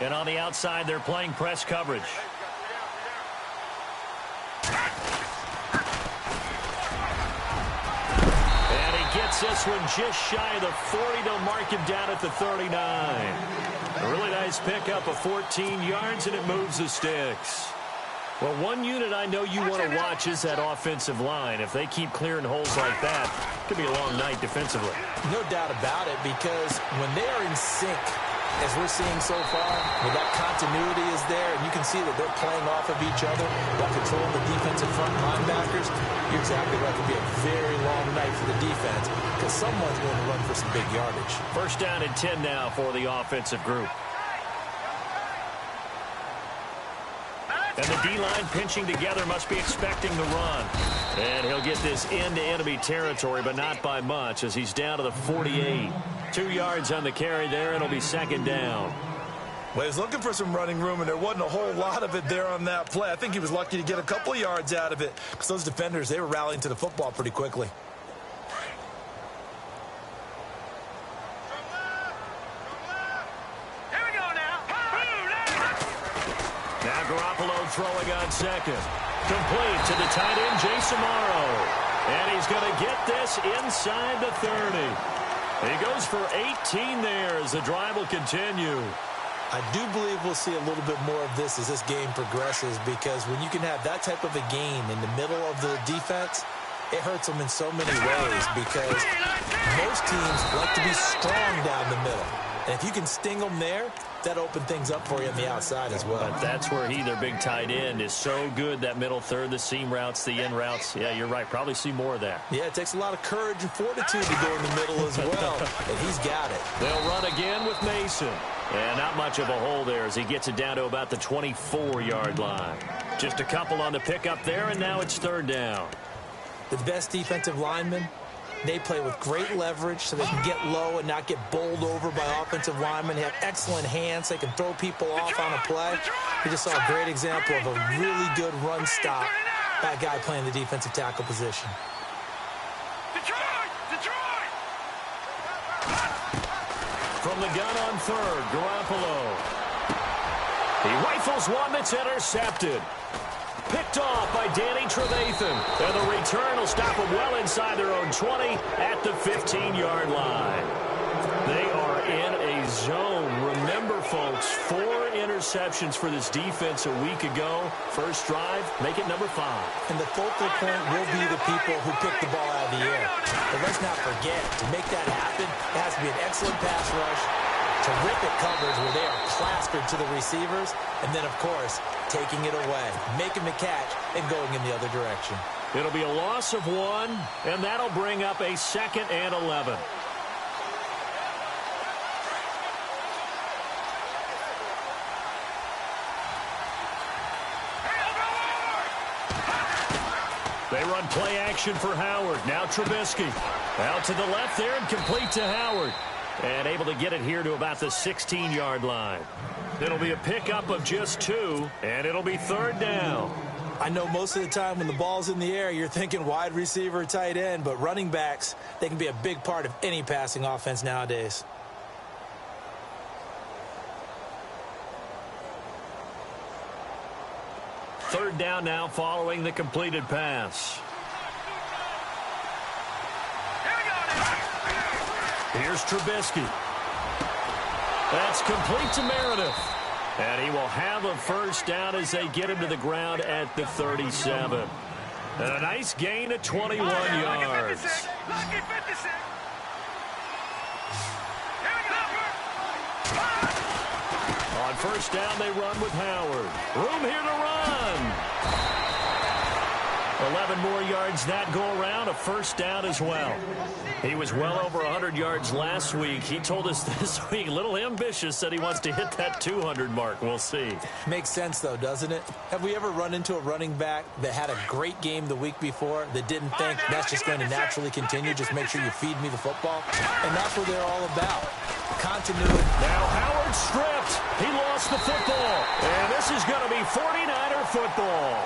And on the outside, they're playing press coverage. And he gets this one just shy of the 40. They'll mark him down at the 39. A really nice pickup of 14 yards, and it moves the sticks. Well, one unit I know you want to watch is that offensive line. If they keep clearing holes like that, it could be a long night defensively. No doubt about it, because when they are in sync, as we're seeing so far, when that continuity is there, and you can see that they're playing off of each other while controlling the defensive front linebackers, you're exactly right. It could be a very long night for the defense because someone's going to run for some big yardage. First down and 10 now for the offensive group. And the D-line pinching together must be expecting the run. And he'll get this into enemy territory, but not by much as he's down to the 48. 2 yards on the carry there. It'll be second down. Well, he's looking for some running room, and there wasn't a whole lot of it there on that play. I think he was lucky to get a couple of yards out of it because those defenders, they were rallying to the football pretty quickly. Throwing on second. Complete to the tight end, Jason Morrow. And he's going to get this inside the 30. He goes for 18 there as the drive will continue. I do believe we'll see a little bit more of this as this game progresses, because when you can have that type of a gain in the middle of the defense, it hurts them in so many ways because most teams like to be strong down the middle. And if you can sting them there, that opens things up for you on the outside as well. But that's where their big tight end, is so good, that middle third, the seam routes, the in routes. Yeah, you're right. Probably see more of that. Yeah, it takes a lot of courage and fortitude to go in the middle as well. And he's got it. They'll run again with Mason. And not much of a hole there as he gets it down to about the 24-yard line. Just a couple on the pickup there, and now it's third down. The best defensive linemen, they play with great leverage so they can get low and not get bowled over by offensive linemen. They have excellent hands. They can throw people off on a play. We just saw a great example of a really good run stop by a guy playing the defensive tackle position. From the gun on third, Garoppolo. He rifles one that's intercepted. Picked off by Danny Trevathan. And the return will stop them well inside their own 20 at the 15-yard line. They are in a zone. Remember, folks, 4 interceptions for this defense a week ago. First drive, make it number 5. And the focal point will be the people who pick the ball out of the air. But let's not forget, to make that happen, it has to be an excellent pass rush, terrific coverage where they are plastered to the receivers, and then, of course, taking it away, making the catch, and going in the other direction. It'll be a loss of 1, and that'll bring up a 2nd and 11. They run play action for Howard. Now Trubisky. Out to the left there and complete to Howard. And able to get it here to about the 16-yard line. It'll be a pickup of just 2, and it'll be third down. I know most of the time when the ball's in the air, you're thinking wide receiver, tight end, but running backs, they can be a big part of any passing offense nowadays. Third down now following the completed pass. Here's Trubisky. That's complete to Meredith. And he will have a first down as they get him to the ground at the 37. And a nice gain of 21 yards. On first down, they run with Howard. Room here to run. 11 more yards that go around, a first down as well. He was well over 100 yards last week. He told us this week, a little ambitious, said he wants to hit that 200 mark. We'll see. Makes sense, though, doesn't it? Have we ever run into a running back that had a great game the week before that didn't think that's just going to naturally continue? Just make sure you feed me the football. And that's what they're all about. Continuity. Now Howard stripped. He lost the football. And this is going to be 49er football.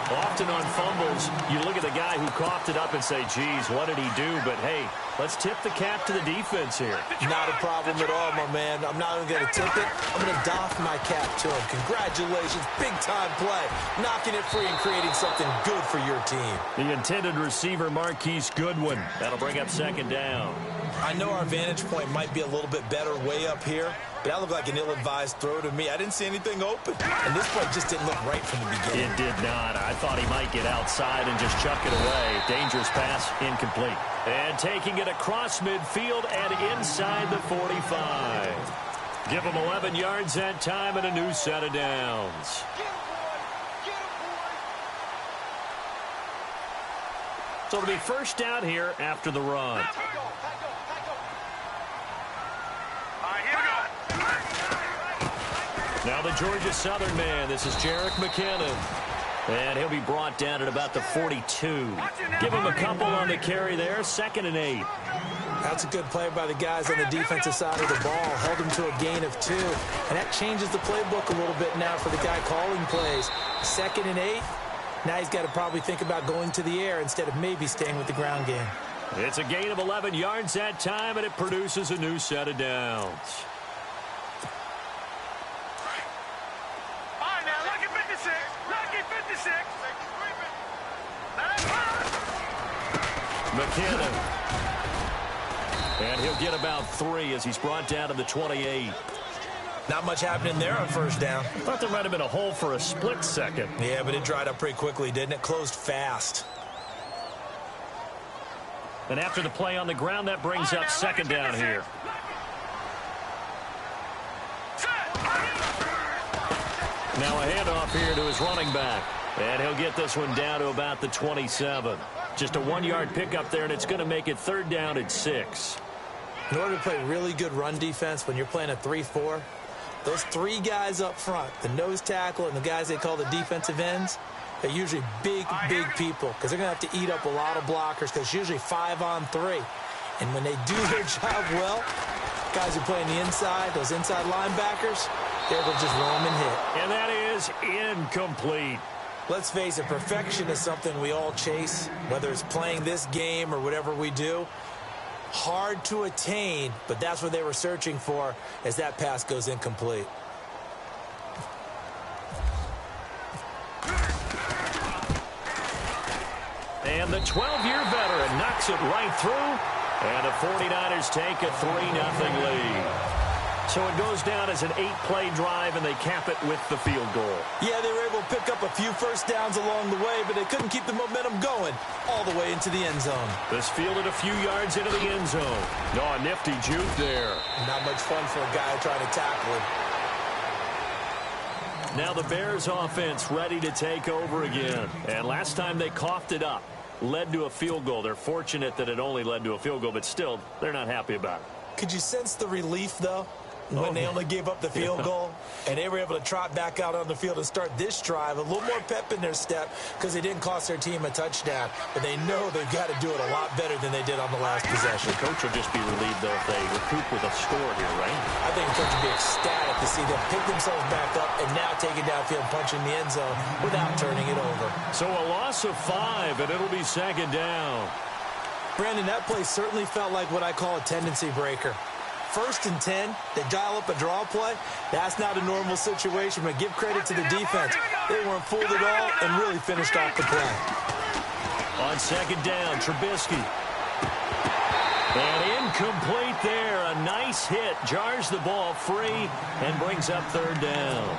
Often on fumbles, you look at the guy who coughed it up and say, geez, what did he do? But, hey, Let's tip the cap to the defense here. Not a problem at all, my man. I'm not even going to tip it. I'm going to doff my cap to him. Congratulations. Big-time play. Knocking it free and creating something good for your team. The intended receiver, Marquise Goodwin. That'll bring up second down. I know our vantage point might be a little bit better way up here, but that looked like an ill-advised throw to me. I didn't see anything open. And this play just didn't look right from the beginning. It did not. I thought he might get outside and just chuck it away. Dangerous pass, incomplete. And taking it across midfield and inside the 45. Give him 11 yards that time and a new set of downs. So it'll be first down here after the run. Now the Georgia Southern man. This is Jerick McKinnon. And he'll be brought down at about the 42. Give him a couple on the carry there. 2nd and 8. That's a good play by the guys on the defensive side of the ball. Held him to a gain of 2. And that changes the playbook a little bit now for the guy calling plays. 2nd and 8. Now he's got to probably think about going to the air instead of maybe staying with the ground game. It's a gain of 11 yards that time, and it produces a new set of downs. McKinnon. And he'll get about 3 as he's brought down to the 28. Not much happening there on first down. Thought there might have been a hole for a split second. Yeah, but it dried up pretty quickly, didn't it? Closed fast. And after the play on the ground, that brings up second down here. Now a handoff here to his running back. And he'll get this one down to about the 27. Just a 1-yard pickup there, and it's going to make it 3rd down and 6. In order to play really good run defense when you're playing a 3-4, those 3 guys up front, the nose tackle and the guys they call the defensive ends, they're usually big people because they're going to have to eat up a lot of blockers because it's usually 5-on-3. And when they do their job well, guys who play on the inside, those inside linebackers, they're able to just roam and hit. And that is incomplete. Let's face it, perfection is something we all chase, whether it's playing this game or whatever we do. Hard to attain, but that's what they were searching for as that pass goes incomplete. And the 12-year veteran knocks it right through, and the 49ers take a 3-0 lead. So it goes down as an 8-play drive, and they cap it with the field goal. Yeah, they were able to pick up a few first downs along the way, but they couldn't keep the momentum going all the way into the end zone. This fielded a few yards into the end zone. No, a nifty juke there. Not much fun for a guy trying to tackle him. Now the Bears offense ready to take over again. And last time they coughed it up, led to a field goal. They're fortunate that it only led to a field goal, but still, they're not happy about it. Could you sense the relief, though? When they only gave up the field goal, and they were able to trot back out on the field and start this drive, a little more pep in their step because they didn't cost their team a touchdown. But they know they've got to do it a lot better than they did on the last possession. The coach will just be relieved, though, if they recoup with a score here, right? I think the coach would be ecstatic to see them pick themselves back up and now take it downfield, punching the end zone without turning it over. So a loss of 5, and it'll be 2nd down. Brandon, that play certainly felt like what I call a tendency breaker. 1st and 10, they dial up a draw play. That's not a normal situation, but give credit to the defense. They weren't fooled at all and really finished off the play. On 2nd down, Trubisky. And incomplete there. A nice hit. Jars the ball free and brings up 3rd down.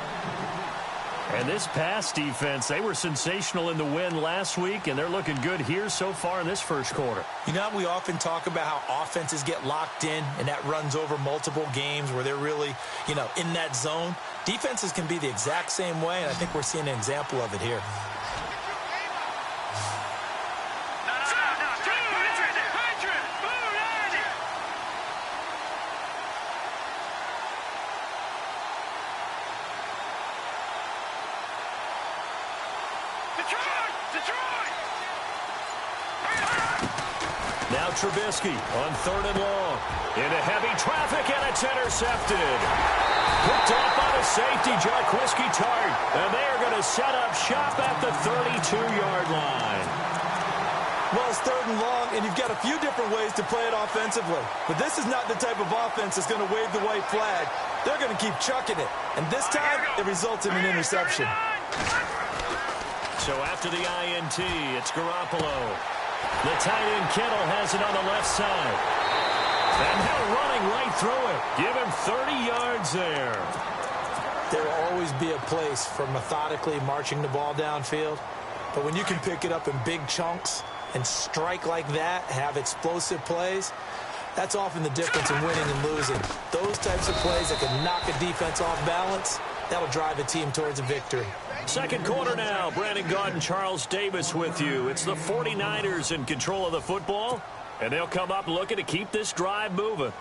And this pass defense, they were sensational in the win last week, and they're looking good here so far in this first quarter. You know, we often talk about how offenses get locked in, and that runs over multiple games where they're really, in that zone. Defenses can be the exact same way, and I think we're seeing an example of it here. Now Trubisky on 3rd and long. Into heavy traffic, and it's intercepted. Picked off by the safety, Jarquiski Tart. And they are going to set up shop at the 32-yard line. Well, it's 3rd and long, and you've got a few different ways to play it offensively. But this is not the type of offense that's going to wave the white flag. They're going to keep chucking it. And this time, it results in an interception. So after the INT, it's Garoppolo. The tight end Kittle has it on the left side. And now running right through it. Give him 30 yards there. There will always be a place for methodically marching the ball downfield. But when you can pick it up in big chunks and strike like that, have explosive plays, that's often the difference in winning and losing. Those types of plays that can knock a defense off balance, that'll drive a team towards a victory. Second quarter now. Brandon Gaudin and Charles Davis with you. It's the 49ers in control of the football, and they'll come up looking to keep this drive moving.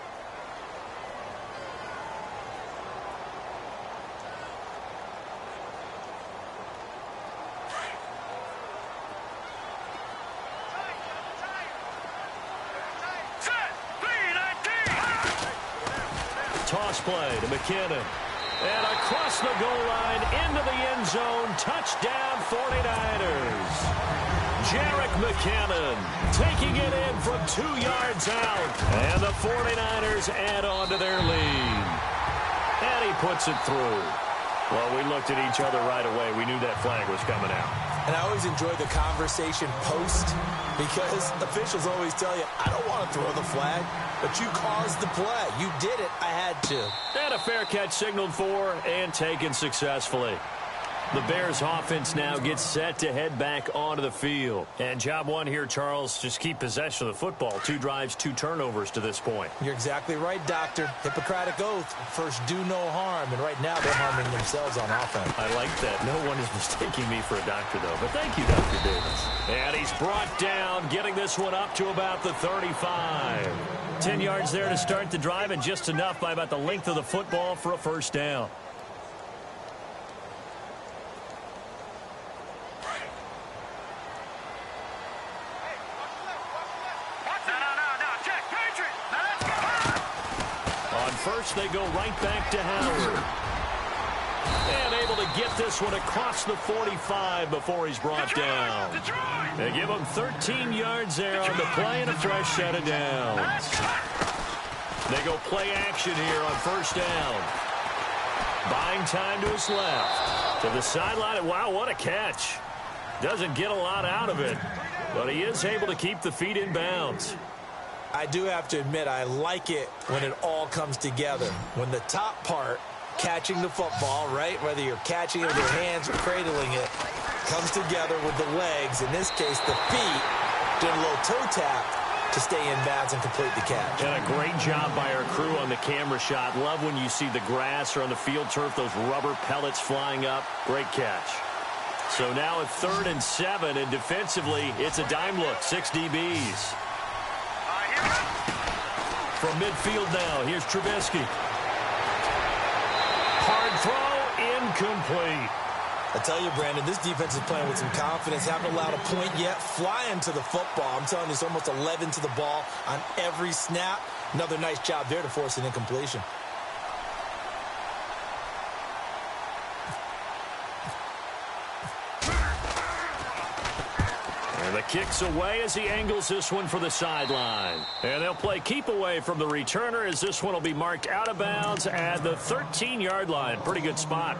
Toss play to McKinnon. And across the goal line, into the end zone, touchdown 49ers. Jerick McKinnon taking it in from 2 yards out. And the 49ers add on to their lead. And he puts it through. Well, we looked at each other right away. We knew that flag was coming out. And I always enjoy the conversation post because officials always tell you, I don't want to throw the flag, but you caused the play. You did it. I had to. And a fair catch signaled for and taken successfully. The Bears offense now gets set to head back onto the field. And job one here, Charles, just keep possession of the football. 2 drives, 2 turnovers to this point. You're exactly right, Doctor. Hippocratic oath. First, do no harm. And right now, they're harming themselves on offense. I like that. No one is mistaking me for a doctor, though. But thank you, Dr. Davis. And he's brought down, getting this one up to about the 35. 10 yards there to start the drive, and just enough by about the length of the football for a first down. First, they go right back to Howard. And able to get this one across the 45 before he's brought down. They give him 13 yards there on the play and a fresh set of downs. They go play action here on first down. Buying time to his left. To the sideline. Wow, what a catch. Doesn't get a lot out of it. But he is able to keep the feet in bounds. I do have to admit, I like it when it all comes together. When the top part, catching the football, right, whether you're catching it with your hands or cradling it, comes together with the legs, in this case the feet, doing a little toe tap to stay in bounds and complete the catch. And a great job by our crew on the camera shot. Love when you see the grass or on the field turf, those rubber pellets flying up. Great catch. So now at 3rd and 7, and defensively, it's a dime look, 6 DBs. From midfield now, here's Trubisky. Hard throw, incomplete. I tell you, Brandon, this defense is playing with some confidence. Haven't allowed a point yet. Flying to the football. I'm telling you, it's almost 11 to the ball on every snap. Another nice job there to force an incompletion. And the kick's away as he angles this one for the sideline. And they'll play keep away from the returner as this one will be marked out of bounds at the 13-yard line. Pretty good spot.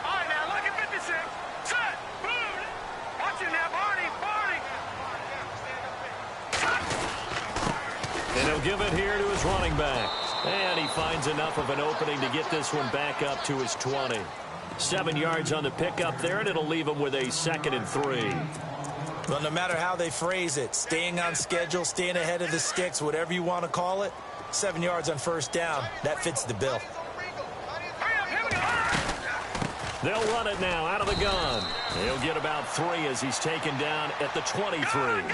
All right, now look at 56. Set. Boom. Watch him now, Barney. And he'll give it here to his running back. And he finds enough of an opening to get this one back up to his 20. 7 yards on the pickup there, and it'll leave him with a 2nd and 3. Well, no matter how they phrase it, staying on schedule, staying ahead of the sticks, whatever you want to call it, 7 yards on first down, that fits the bill. They'll run it now out of the gun. He'll get about 3 as he's taken down at the 23.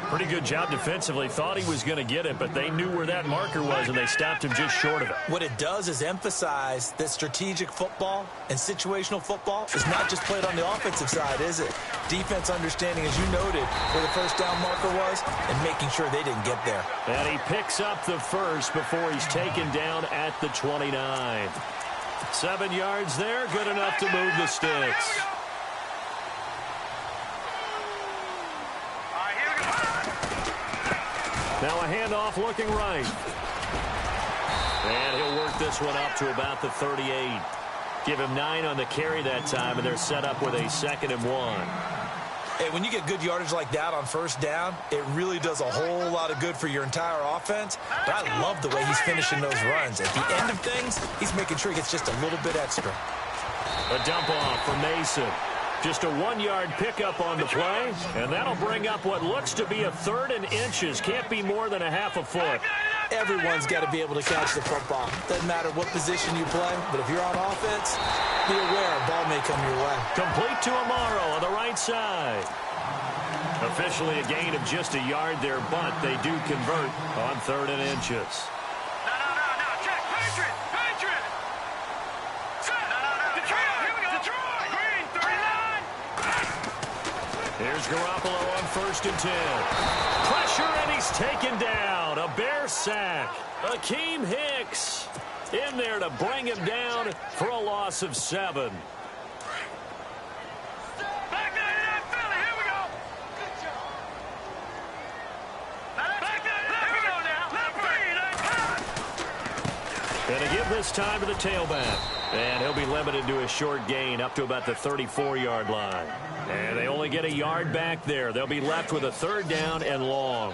Pretty good job defensively. Thought he was going to get it, but they knew where that marker was, and they stopped him just short of it. What it does is emphasize that strategic football and situational football is not just played on the offensive side, is it? Defense understanding, as you noted, where the first down marker was and making sure they didn't get there. And he picks up the first before he's taken down at the 29. 7 yards there, good enough to move the sticks. Now a handoff looking right. And he'll work this one up to about the 38. Give him 9 on the carry that time, and they're set up with a 2nd and 1. Hey, when you get good yardage like that on first down, it really does a whole lot of good for your entire offense. But I love the way he's finishing those runs. At the end of things, he's making sure he gets just a little bit extra. A dump off for Mason. Just a 1-yard pickup on the play, and that'll bring up what looks to be a 3rd and inches. Can't be more than a half a foot. Everyone's got to be able to catch the football. Doesn't matter what position you play, but if you're on offense, be aware a ball may come your way. Complete to Amaro on the right side. Officially a gain of just a yard there, but they do convert on 3rd and inches. No, check, Patriot! Set! Detroit, here we go! Detroit! Green, 39! Here's Garoppolo on 1st and 10. Pressure, and he's taken down. A Bear sack. Akeem Hicks in there to bring him down for a loss of 7. Back 99, Philly, here we go! Back 99, here we go now! Left 3, And to give this time to the tailback. And he'll be limited to a short gain up to about the 34-yard line. And they only get a yard back there. They'll be left with a 3rd down and long.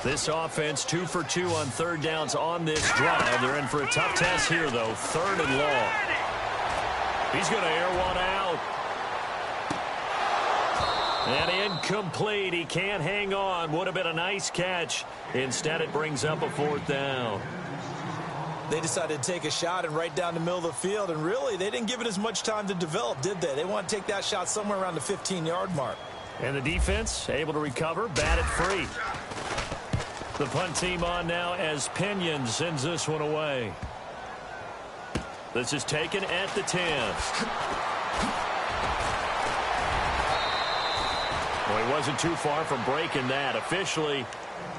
This offense 2 for 2 on 3rd downs on this drive. They're in for a tough test here, though. 3rd and long. He's going to air one out. And incomplete. He can't hang on. Would have been a nice catch. Instead, it brings up a 4th down. They decided to take a shot and right down the middle of the field, and really, they didn't give it as much time to develop, did they? They want to take that shot somewhere around the 15-yard mark. And the defense able to recover, bat it free. The punt team on now as Pinion sends this one away. This is taken at the 10. Well, he wasn't too far from breaking that. Officially,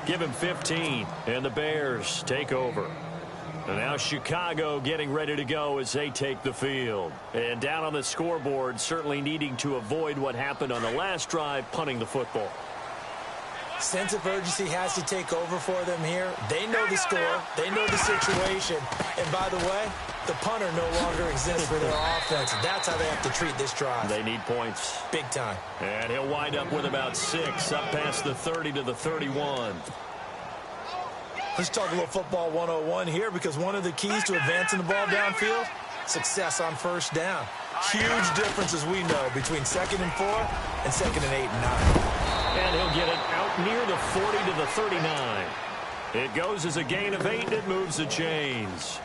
give him 15, and the Bears take over. And now Chicago getting ready to go as they take the field. And down on the scoreboard, certainly needing to avoid what happened on the last drive, punting the football. Sense of urgency has to take over for them here. They know the score. They know the situation. And by the way, the punter no longer exists for their offense. That's how they have to treat this drive. They need points. Big time. And he'll wind up with about 6, up past the 30 to the 31. Let's talk a little football 101 here, because one of the keys to advancing the ball downfield, success on first down. Huge difference, as we know, between 2nd and 4 and 2nd and 8 and 9. And he'll get it out near the 40 to the 39. It goes as a gain of 8, and it moves the chains.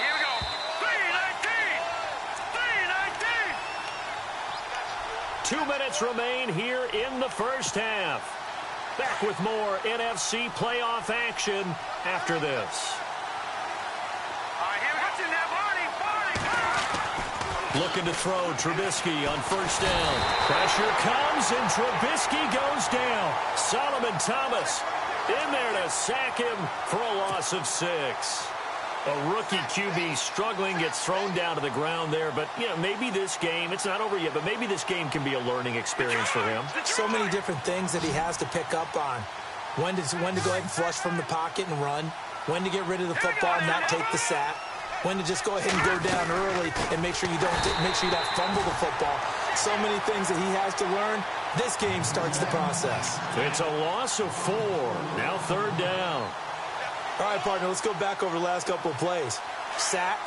here we go! 3:19! 2 minutes remain here in the first half. Back with more NFC playoff action after this. Here we go! Watch it now, Barney! Looking to throw, Trubisky on first down. Pressure comes, and Trubisky goes down. Solomon Thomas in there to sack him for a loss of 6. A rookie QB struggling, gets thrown down to the ground there. But, you know, maybe this game, it's not over yet, but maybe this game can be a learning experience for him. So many different things that he has to pick up on. When to go ahead and flush from the pocket and run. When to get rid of the football and not take the sack. When to just go ahead and go down early and make sure you don't fumble the football. So many things that he has to learn. This game starts the process. It's a loss of 4. Now 3rd down. All right, partner, let's go back over the last couple of plays. Sack,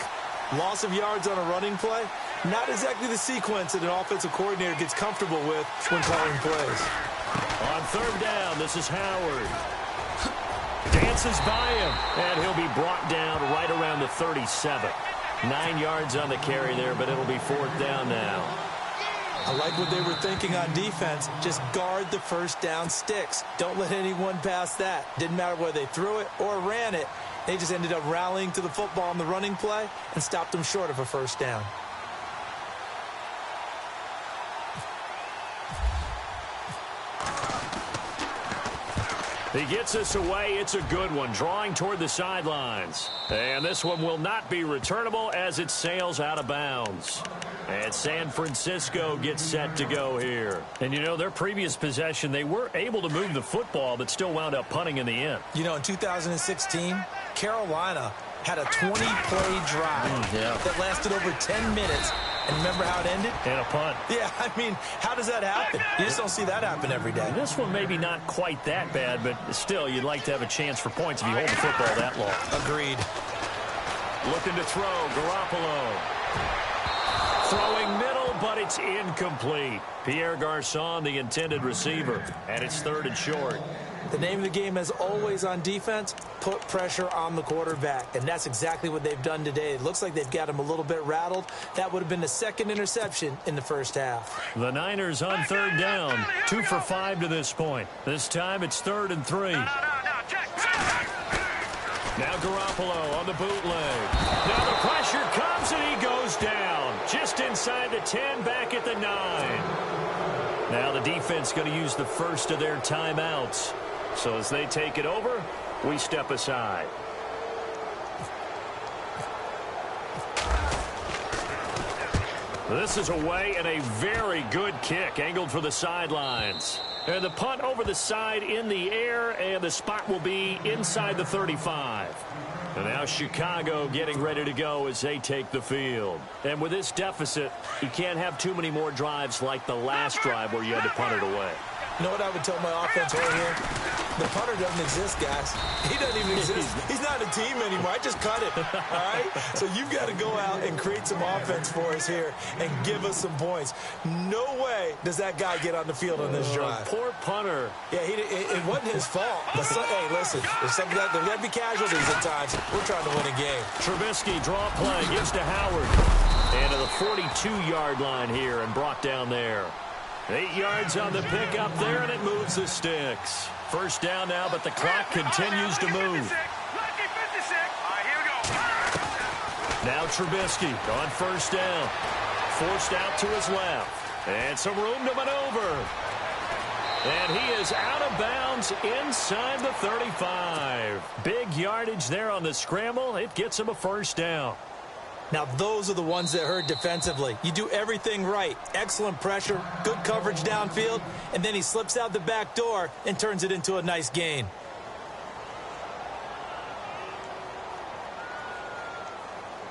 loss of yards on a running play. Not exactly the sequence that an offensive coordinator gets comfortable with when calling plays. On 3rd down, this is Howard. Dances by him, and he'll be brought down right around the 37. 9 yards on the carry there, but it'll be 4th down now. I like what they were thinking on defense. Just guard the first down sticks. Don't let anyone pass that. Didn't matter whether they threw it or ran it. They just ended up rallying to the football on the running play and stopped them short of a first down. He gets us away. It's a good one, drawing toward the sidelines. And this one will not be returnable as it sails out of bounds. And San Francisco gets set to go here. And, you know, their previous possession, they were able to move the football, but still wound up punting in the end. You know, in 2016, Carolina had a 20-play drive that lasted over 10 minutes. And remember how it ended? And a punt. Yeah, I mean, how does that happen? You just don't see that happen every day. This one maybe not quite that bad, but still, you'd like to have a chance for points if you hold the football that long. Agreed. Looking to throw, Garoppolo. Throwing middle, but it's incomplete. Pierre Garçon, the intended receiver, and it's 3rd and short. The name of the game, as always on defense, put pressure on the quarterback. And that's exactly what they've done today. It looks like they've got him a little bit rattled. That would have been the 2nd interception in the first half. The Niners on 3rd down. 2 for 5 to this point. This time it's 3rd and 3. Now Garoppolo on the bootleg. Now the pressure comes and he goes down. Just inside the 10, back at the 9. Now the defense going to use the first of their timeouts. So as they take it over, we step aside. This is away and a very good kick angled for the sidelines. And the punt over the side in the air, and the spot will be inside the 35. And now Chicago getting ready to go as they take the field. And with this deficit, you can't have too many more drives like the last drive where you had to punt it away. You know what I would tell my offense right here? The punter doesn't exist, guys. He doesn't even exist. He's not a team anymore. I just cut it, all right? So you've got to go out and create some offense for us here and give us some points. No way does that guy get on the field on this drive. Poor punter. Yeah, it wasn't his fault. But hey, listen, there's got to be casualties at times. We're trying to win a game. Trubisky, draw play, gives to Howard. And to the 42-yard line here and brought down there. 8 yards on the pick up there, and it moves the sticks. First down now, but the clock continues to move. Now Trubisky on first down. Forced out to his left. And some room to maneuver. And he is out of bounds inside the 35. Big yardage there on the scramble. It gets him a first down. Now, those are the ones that hurt defensively. You do everything right. Excellent pressure, good coverage downfield, and then he slips out the back door and turns it into a nice gain.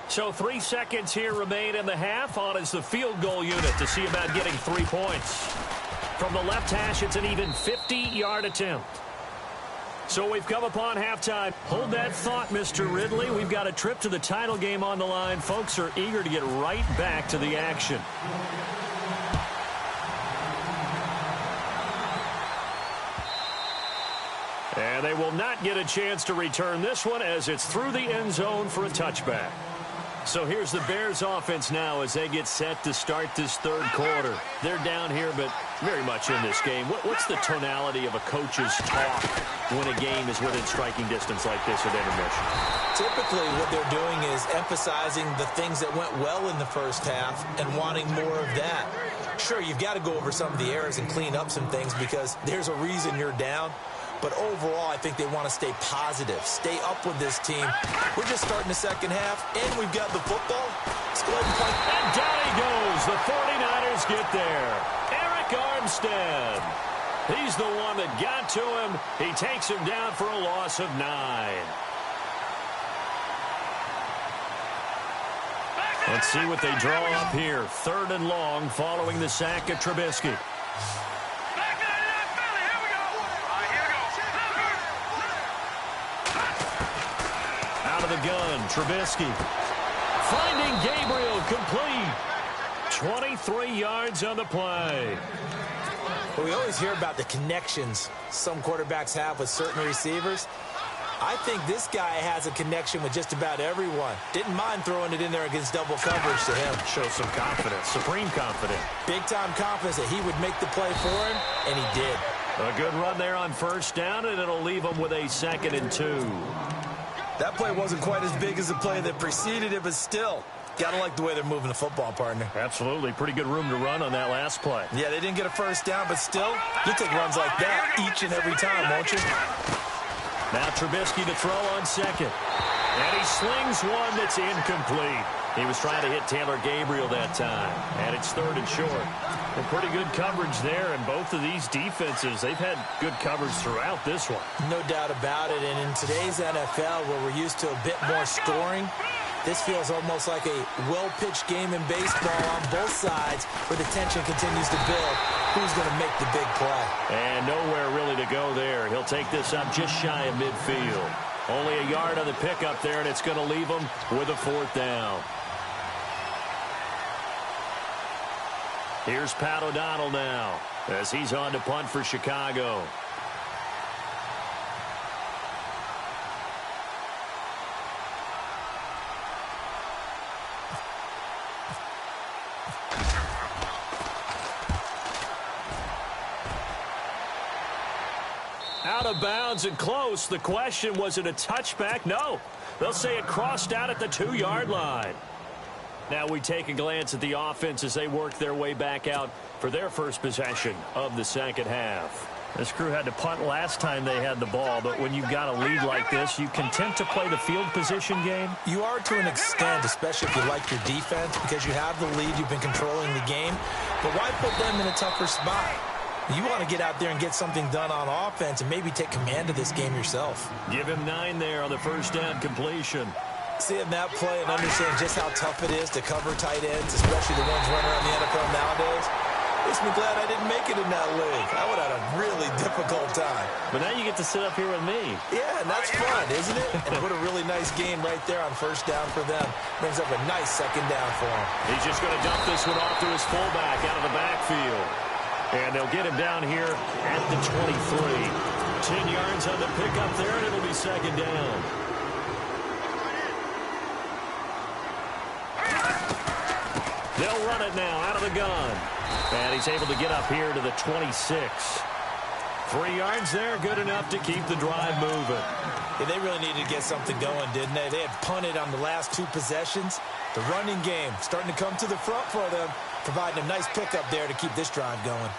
So 3 seconds here remain in the half. On is the field goal unit to see about getting 3 points. From the left hash, it's an even 50-yard attempt. So we've come upon halftime. Hold that thought, Mr. Ridley. We've got a trip to the title game on the line. Folks are eager to get right back to the action. And they will not get a chance to return this one as it's through the end zone for a touchback. So here's the Bears offense now as they get set to start this 3rd quarter. They're down here, but very much in this game. What's the tonality of a coach's talk when a game is within striking distance like this at intermission? Typically, what they're doing is emphasizing the things that went well in the first half and wanting more of that. Sure, you've got to go over some of the errors and clean up some things because there's a reason you're down. But overall, I think they want to stay positive, stay up with this team. We're just starting the second half, and we've got the football. Let's go ahead and play. And down he goes. The 49ers get there. Eric Armstead. He's the one that got to him. He takes him down for a loss of 9. Let's see what they draw up here. 3rd and long following the sack of Trubisky. Out of the gun, Trubisky. Finding Gabriel complete. 23 yards on the play. Well, we always hear about the connections some quarterbacks have with certain receivers. I think this guy has a connection with just about everyone. Didn't mind throwing it in there against double coverage to him. Shows some confidence, supreme confidence. Big-time confidence that he would make the play for him, and he did. A good run there on first down, and it'll leave him with a 2nd and 2. That play wasn't quite as big as the play that preceded it, but still, gotta like the way they're moving the football, partner. Absolutely. Pretty good room to run on that last play. Yeah, they didn't get a first down, but still, you'll take runs like that each and every time, won't you? Now Trubisky to throw on second. And he slings one that's incomplete. He was trying to hit Taylor Gabriel that time. And it's 3rd and short. And pretty good coverage there. And both of these defenses, they've had good coverage throughout this one. No doubt about it. And in today's NFL, where we're used to a bit more scoring, this feels almost like a well-pitched game in baseball on both sides where the tension continues to build. Who's going to make the big play? And nowhere really to go there. He'll take this up just shy of midfield. Only a yard on the pickup there, and it's going to leave him with a 4th down. Here's Pat O'Donnell now as he's on to punt for Chicago. Out of bounds and close. The question, was it a touchback? No. They'll say it crossed out at the 2-yard line. Now we take a glance at the offense as they work their way back out for their first possession of the second half. This crew had to punt last time they had the ball, but when you've got a lead like this, you content to play the field position game? You are to an extent, especially if you like your defense, because you have the lead, you've been controlling the game. But why put them in a tougher spot? You want to get out there and get something done on offense and maybe take command of this game yourself. Give him 9 there on the first down completion. Seeing that play and understand just how tough it is to cover tight ends, especially the ones running around the NFL nowadays, makes me glad I didn't make it in that league. I would have had a really difficult time. But now you get to sit up here with me. Yeah, and that's fun, isn't it? And what a really nice game right there on first down for them. Brings up a nice second down for him. He's just going to dump this one off to his fullback out of the backfield. And they'll get him down here at the 23. 10 yards on the pickup there, and it'll be second down. They'll run it now out of the gun. And he's able to get up here to the 26. 3 yards there, good enough to keep the drive moving. Yeah, they really needed to get something going, didn't they? They had punted on the last 2 possessions. The running game starting to come to the front for them, providing a nice pickup there to keep this drive going.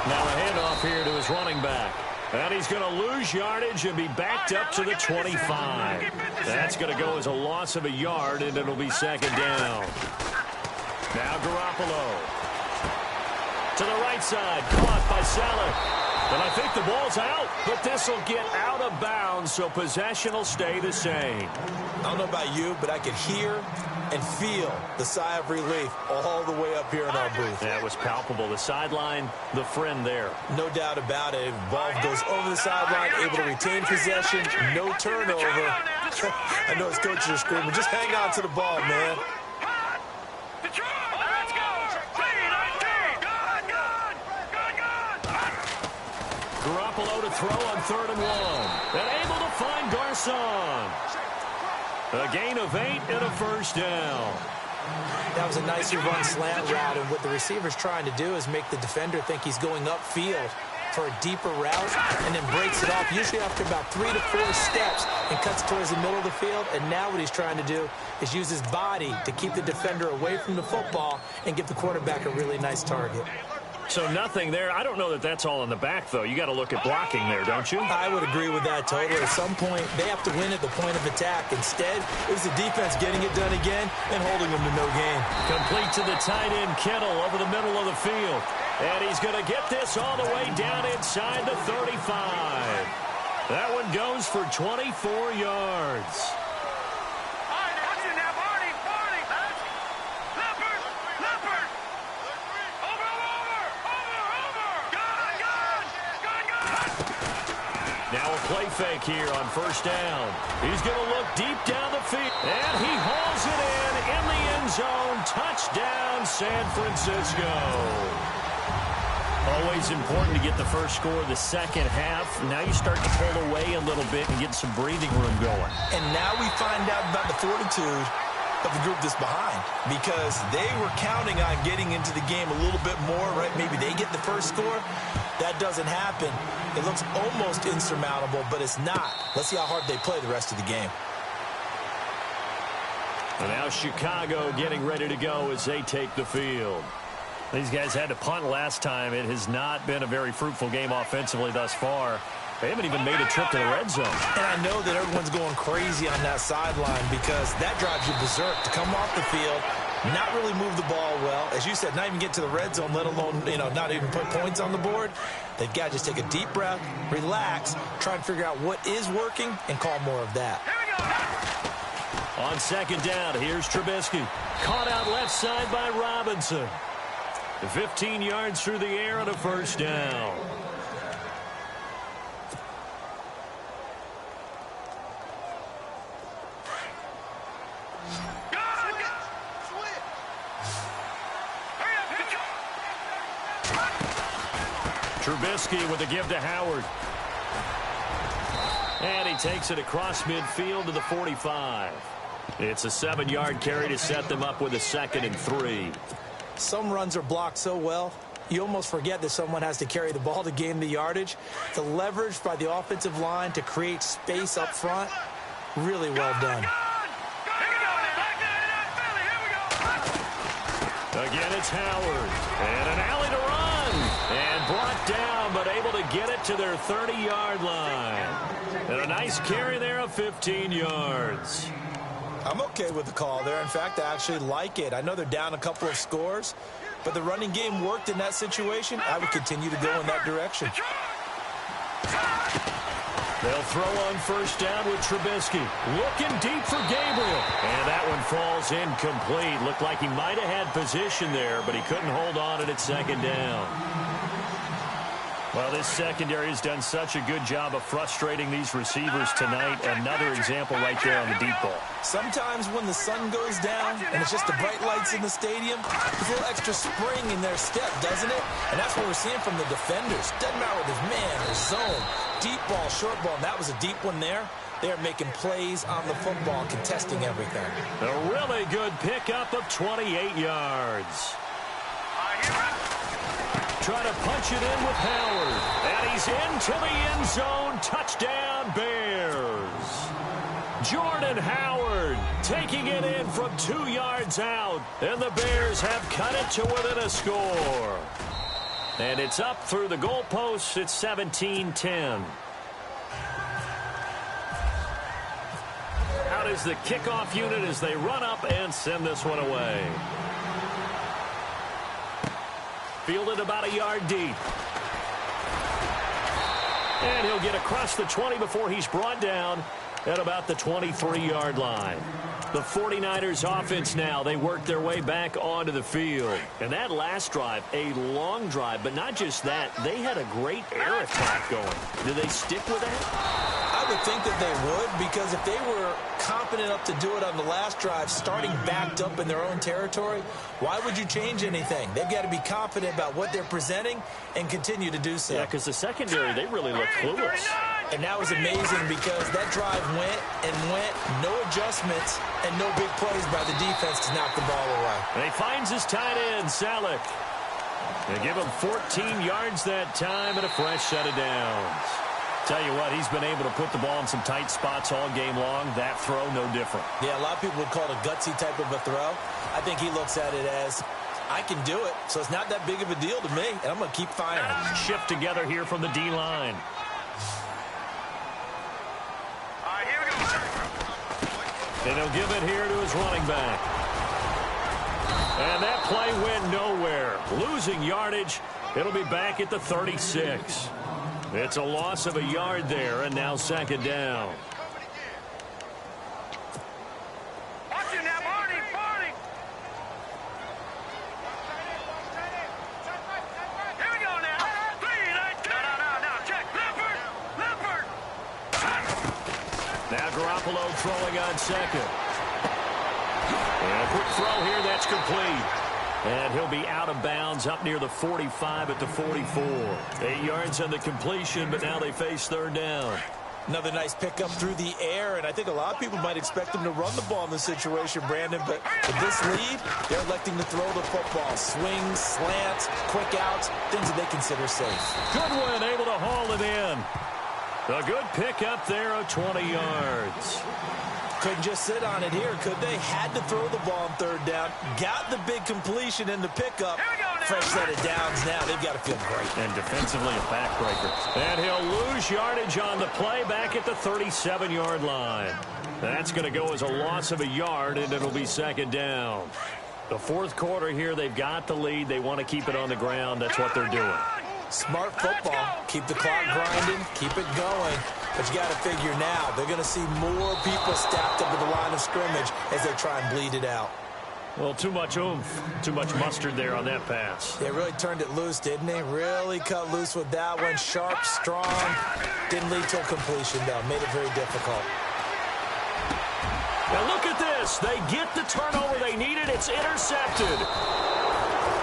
Now a handoff here to his running back. And he's going to lose yardage and be backed up to the 25. That's going to go as a loss of a yard, and it'll be second down. Now Garoppolo. To the right side, caught by Salah. And I think the ball's out, but this will get out of bounds, so possession will stay the same. I don't know about you, but I could hear and feel the sigh of relief all the way up here in our booth. That was palpable. The sideline, the friend there. No doubt about it. Ball goes over the sideline, able to retain possession, no turnover. I know his coaches are screaming, just hang on to the ball, man. Garoppolo to throw on 3rd and 1. And able to find Garcon. A gain of 8 and a first down. That was a nicely run slant route, and what the receiver's trying to do is make the defender think he's going upfield for a deeper route and then breaks it off, usually after about 3 to 4 steps, and cuts towards the middle of the field. And now what he's trying to do is use his body to keep the defender away from the football and give the quarterback a really nice target. So nothing there. I don't know that that's all in the back, though. You got to look at blocking there, don't you? I would agree with that totally. At some point, they have to win at the point of attack. Instead, it was the defense getting it done again and holding them to no gain. Complete to the tight end, Kittle, over the middle of the field. And he's going to get this all the way down inside the 35. That one goes for 24 yards. Now a play fake here on first down. He's going to look deep down the field. And he hauls it in the end zone. Touchdown, San Francisco. Always important to get the first score of the second half. Now you start to pull away a little bit and get some breathing room going. And now we find out about the fortitude of the group that's behind, because they were counting on getting into the game a little bit more, right? Maybe they get the first score. That doesn't happen. It looks almost insurmountable, but it's not. Let's see how hard they play the rest of the game. And now Chicago getting ready to go as they take the field. These guys had to punt last time. It has not been a very fruitful game offensively thus far. They haven't even made a trip to the red zone. And I know that everyone's going crazy on that sideline because that drives you berserk to come off the field, not really move the ball well. As you said, not even get to the red zone, let alone, not even put points on the board. They've got to just take a deep breath, relax, try and figure out what is working, and call more of that. On second down, here's Trubisky. Caught out left side by Robinson. 15 yards through the air and a first down. Trubisky with a give to Howard. And he takes it across midfield to the 45. It's a 7-yard carry to set them up with a 2nd and 3. Some runs are blocked so well, you almost forget that someone has to carry the ball to gain the yardage. The leverage by the offensive line to create space up front, really well done. Again, it's Howard. And an alley to run. And brought down, but able to get it to their 30-yard line. And a nice carry there of 15 yards. I'm okay with the call there. In fact, I actually like it. I know they're down a couple of scores, but the running game worked in that situation. I would continue to go in that direction. They'll throw on first down with Trubisky. Looking deep for Gabriel. And that one falls incomplete. Looked like he might have had position there, but he couldn't hold on at second down. Well, this secondary has done such a good job of frustrating these receivers tonight. Another example right there on the deep ball. Sometimes when the sun goes down and it's just the bright lights in the stadium, there's a little extra spring in their step, doesn't it? And that's what we're seeing from the defenders. Doesn't matter whether it's man or zone, deep ball, short ball, and that was a deep one there. They're making plays on the football, contesting everything. A really good pickup of 28 yards. Try to punch it in with Howard. And he's into the end zone. Touchdown, Bears. Jordan Howard taking it in from 2 yards out. And the Bears have cut it to within a score. And it's up through the goalposts. It's 17-10. Out is the kickoff unit as they run up and send this one away. Fielded about a yard deep. And he'll get across the 20 before he's brought down at about the 23-yard line. The 49ers offense now, they work their way back onto the field. And that last drive, a long drive, but not just that, they had a great air attack going. Do they stick with that? I would think that they would, because if they were confident enough to do it on the last drive, starting backed up in their own territory, why would you change anything? They've got to be confident about what they're presenting and continue to do so. Yeah, because the secondary, they really look clueless. And that was amazing because that drive went and went, no adjustments, and no big plays by the defense to knock the ball away. And he finds his tight end, Salek. They give him 14 yards that time and a fresh set of downs. Tell you what, he's been able to put the ball in some tight spots all game long. That throw, no different. Yeah, a lot of people would call it a gutsy type of a throw. I think he looks at it as, I can do it, so it's not that big of a deal to me, and I'm going to keep firing. Shift together here from the D-line. And he'll give it here to his running back. And that play went nowhere. Losing yardage. It'll be back at the 36. It's a loss of a yard there, and now second down. Watch it now, Marty, Marty. Here we go now. No, check. Lippert. Now Garoppolo throwing on second. And a quick throw here, that's complete. And he'll be out of bounds up near the 45 at the 44. 8 yards on the completion, but now they face third down. Another nice pickup through the air, and I think a lot of people might expect them to run the ball in this situation, Brandon, but with this lead, they're electing to throw the football. Swings, slants, quick outs, things that they consider safe. Goodwin able to haul it in. A good pickup there of 20 yards. Couldn't just sit on it here, could they? Had to throw the ball on third down. Got the big completion in the pickup. fresh set of downs now. They've got to feel great. And defensively, a backbreaker. And he'll lose yardage on the play back at the 37-yard line. That's going to go as a loss of a yard, and it'll be second down. The fourth quarter here, they've got the lead. They want to keep it on the ground. That's what they're doing. Smart football. Keep the clock grinding. Keep it going. But you got to figure now, they're going to see more people stacked up at the line of scrimmage as they try and bleed it out. Well, too much oomph, too much mustard there on that pass. They really turned it loose, didn't they? Really cut loose with that one. Sharp, strong. Didn't lead to a completion, though. Made it very difficult. Now look at this. They get the turnover they needed. It's intercepted.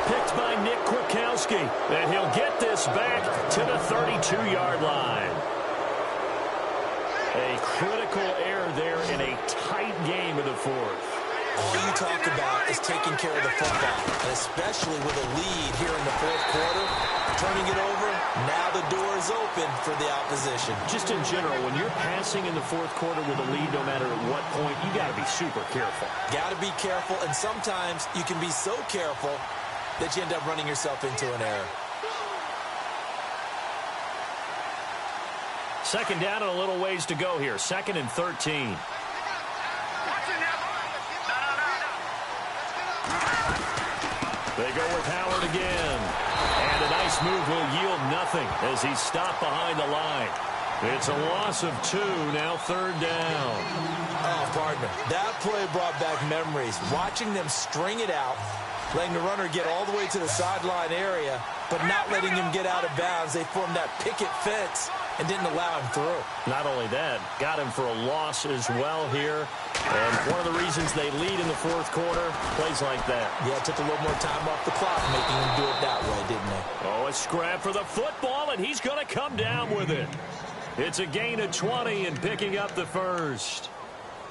Picked by Nick Kwiatkowski. And he'll get this back to the 32-yard line. A critical error there in a tight game in the fourth. All you talk about is taking care of the football, and especially with a lead here in the fourth quarter. Turning it over, now the door is open for the opposition. Just in general, when you're passing in the fourth quarter with a lead, no matter at what point, you got to be super careful. Got to be careful, and sometimes you can be so careful that you end up running yourself into an error. Second down and a little ways to go here. 2nd and 13. They go with Howard again. And a nice move will yield nothing as he's stopped behind the line. It's a loss of 2, now 3rd down. Oh, pardon me. That play brought back memories. Watching them string it out, letting the runner get all the way to the sideline area, but not letting him get out of bounds. They formed that picket fence and didn't allow him through. Not only that, got him for a loss as well here. And one of the reasons they lead in the fourth quarter, plays like that. Yeah, it took a little more time off the clock, making him do it that way, didn't they? Oh, a scrap for the football, and he's going to come down with it. It's a gain of 20 and picking up the first.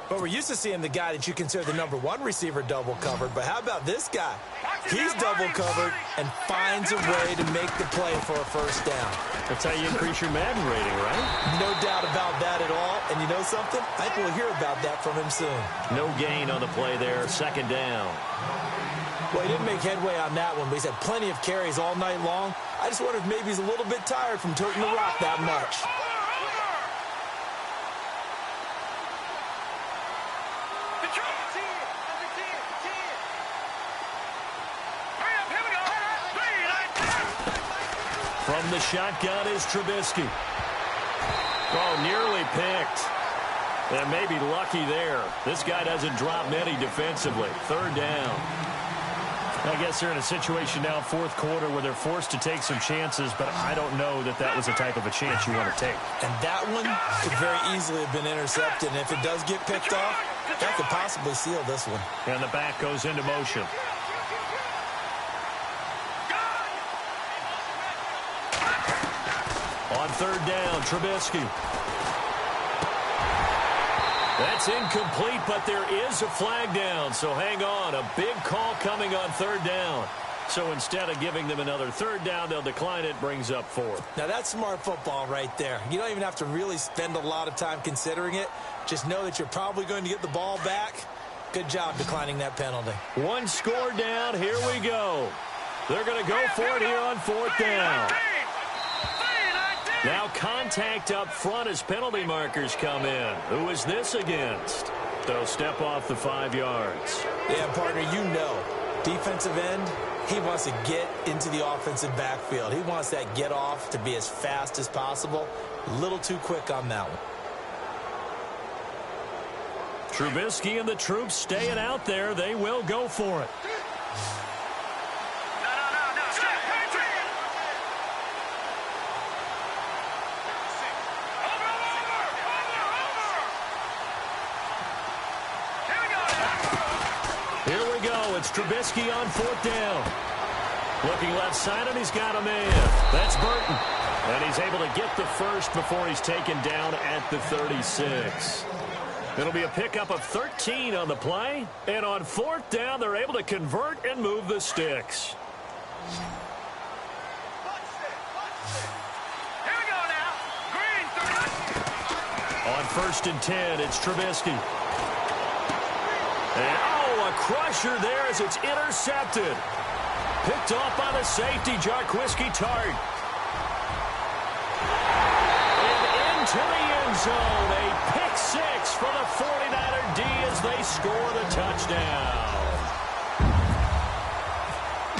But we're used to seeing the guy that you consider the number 1 receiver double covered. But how about this guy? He's double covered and finds a way to make the play for a first down. That's how you increase your Madden rating, right? No doubt about that at all. And you know something? I think we'll hear about that from him soon. No gain on the play there. 2nd down. Well, he didn't make headway on that one, but he's had plenty of carries all night long. I just wonder if maybe he's a little bit tired from toting the rock that much. From the shotgun is Trubisky. Oh, nearly picked. And maybe lucky there. This guy doesn't drop many defensively. 3rd down. I guess they're in a situation now, fourth quarter, where they're forced to take some chances, but I don't know that that was the type of a chance you want to take. And that one could very easily have been intercepted. And if it does get picked off, that could possibly seal this one. And the back goes into motion. On 3rd down, Trubisky. That's incomplete, but there is a flag down, so hang on. A big call coming on 3rd down. So instead of giving them another 3rd down, they'll decline it, brings up 4th. Now that's smart football right there. You don't even have to really spend a lot of time considering it. Just know that you're probably going to get the ball back. Good job declining that penalty. 1 score down, here we go. They're going to go for it here on 4th down. Now contact up front as penalty markers come in. Who is this against? They'll step off the 5 yards. Yeah, partner, you know, defensive end, he wants to get into the offensive backfield. He wants that get off to be as fast as possible. A little too quick on that one. Trubisky and the troops staying out there. They will go for it. It's Trubisky on 4th down. Looking left side, and he's got a man. That's Burton. And he's able to get the first before he's taken down at the 36. It'll be a pickup of 13 on the play. And on 4th down, they're able to convert and move the sticks. Here we go now. Green. On 1st and 10, it's Trubisky. And, a crusher there as it's intercepted. Picked off by the safety, Jarquiski Tart. And into the end zone. A pick six for the 49er D as they score the touchdown.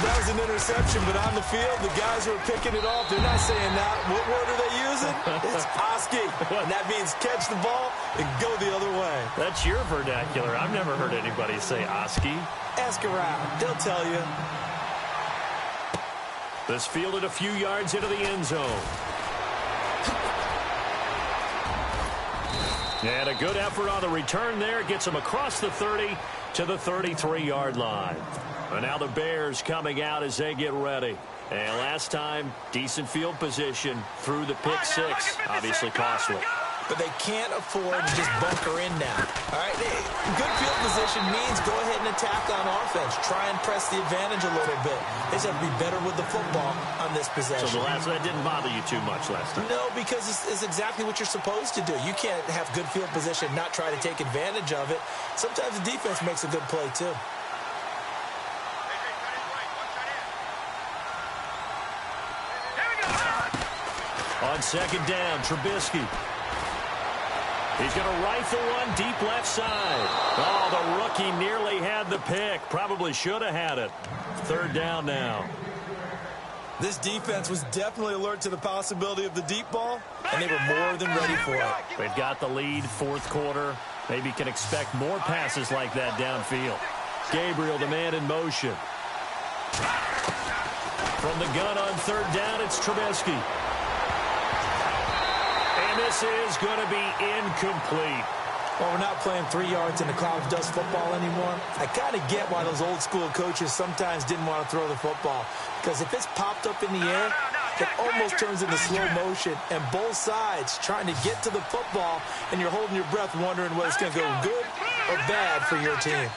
That was an interception, but on the field, the guys who are picking it off, they're not saying that. What word are they using? It's Oski. And that means catch the ball and go the other way. That's your vernacular. I've never heard anybody say Oski. Ask around. They'll tell you. This fielded a few yards into the end zone. And a good effort on the return there. Gets him across the 30 to the 33-yard line. And now the Bears coming out as they get ready. And last time, decent field position through the pick six. Obviously costly. But they can't afford to just bunker in now. All right, good field position means go ahead and attack on offense. Try and press the advantage a little bit. They just have to be better with the football on this possession. So that didn't bother you too much last time? No, because it's exactly what you're supposed to do. You can't have good field position, not try to take advantage of it. Sometimes the defense makes a good play, too. On second down, Trubisky. He's going to rifle one deep left side. Oh, the rookie nearly had the pick. Probably should have had it. Third down now. This defense was definitely alert to the possibility of the deep ball, and they were more than ready for it. They've got the lead, fourth quarter. Maybe can expect more passes like that downfield. Gabriel, the man in motion. From the gun on third down, it's Trubisky. And this is going to be incomplete. Well, we're not playing 3 yards in the cloud of dust football anymore. I kind of get why those old school coaches sometimes didn't want to throw the football. Because if it's popped up in the air, it almost turns into slow motion. And both sides trying to get to the football, and you're holding your breath wondering whether it's going to go good or bad for your team.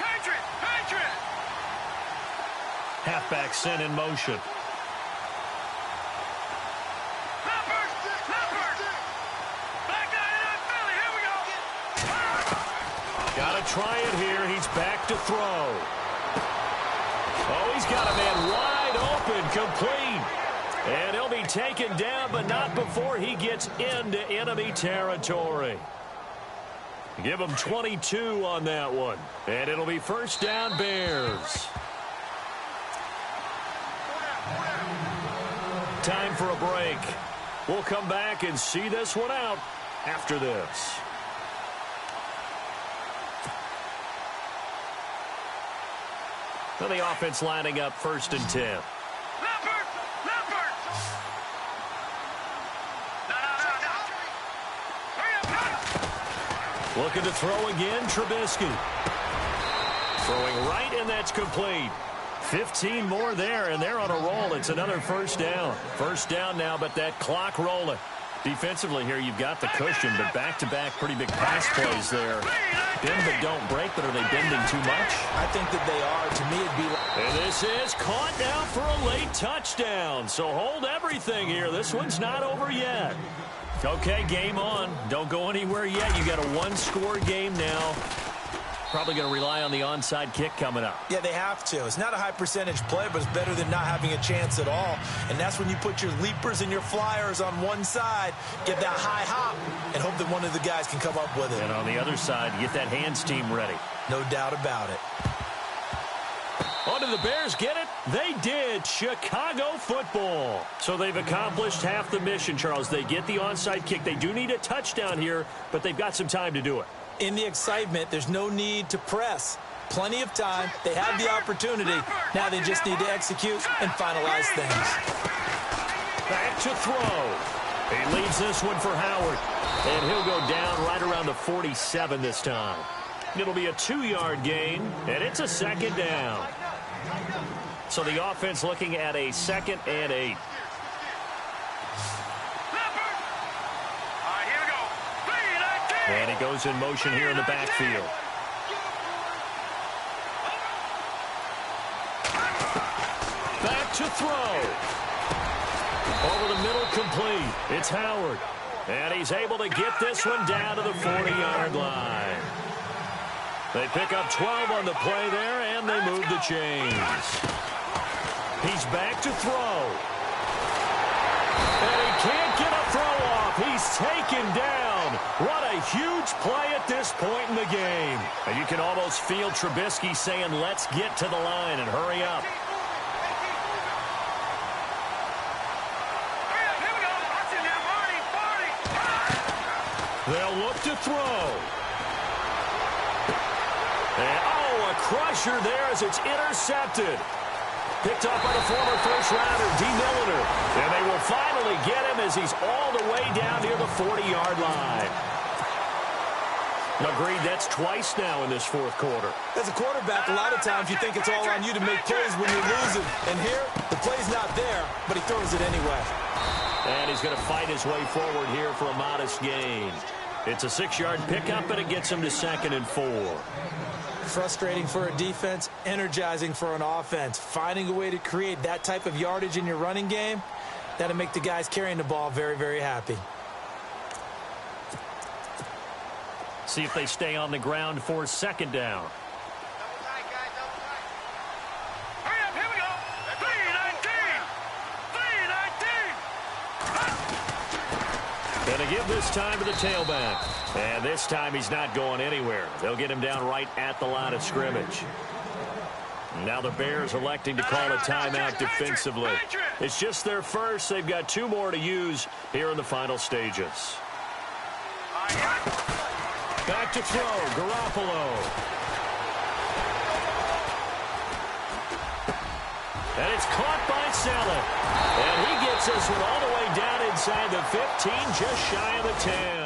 Halfback sent in motion. Got to try it here. He's back to throw. Oh, he's got a man wide open, complete. And he'll be taken down, but not before he gets into enemy territory. Give him 22 on that one. And it'll be first down, Bears. Time for a break. We'll come back and see this one out after this. So the offense lining up first and 10. Looking to throw again, Trubisky. Throwing right, and that's complete. 15 more there, and they're on a roll. It's another first down. First down now, but that clock rolling. Defensively here, you've got the cushion, but back-to-back pretty big pass plays there. Bend but don't break, but are they bending too much? I think that they are. To me, it'd be like... And this is caught now for a late touchdown. So hold everything here. This one's not over yet. Okay, game on. Don't go anywhere yet. You got a one-score game now. Probably going to rely on the onside kick coming up. Yeah, they have to. It's not a high percentage play, but it's better than not having a chance at all. And that's when you put your leapers and your flyers on one side, get that high hop, and hope that one of the guys can come up with it. And on the other side, get that hands team ready. No doubt about it. Oh, did the Bears get it? They did. Chicago football. So they've accomplished half the mission, Charles. They get the onside kick. They do need a touchdown here, but they've got some time to do it. In the excitement, there's no need to press. Plenty of time. They have the opportunity. Now they just need to execute and finalize things. Back to throw. He leaves this one for Howard. And he'll go down right around the 47 this time. It'll be a 2-yard gain, and it's a second down. So the offense looking at a 2nd and 8. And he goes in motion here in the backfield. Back to throw. Over the middle, complete. It's Howard. And he's able to get this one down to the 40-yard line. They pick up 12 on the play there, and they move the chains. He's back to throw. And he can't get a throw off. He's taken down. What a huge play at this point in the game. And you can almost feel Trubisky saying, let's get to the line and hurry up. They'll look to throw. And, oh, a crusher there as it's intercepted. Picked up by the former first-rounder, D. Milliner. And they will finally get him as he's all the way down near the 40-yard line. Agreed, that's twice now in this fourth quarter. As a quarterback, a lot of times you think it's all on you to make plays when you're losing. And here, the play's not there, but he throws it anyway. And he's going to fight his way forward here for a modest gain. It's a 6-yard pickup, and it gets him to 2nd and 4. Frustrating for a defense, energizing for an offense. Finding a way to create that type of yardage in your running game, that'll make the guys carrying the ball very, very happy. See if they stay on the ground for 2nd down. And they give this time to the tailback. And this time he's not going anywhere. They'll get him down right at the line of scrimmage. Now the Bears electing to call a timeout defensively. It's just their first. They've got 2 more to use here in the final stages. Back to throw, Garoppolo. And it's caught by Saleh. And he gets this one all the way down inside the 15, just shy of the 10.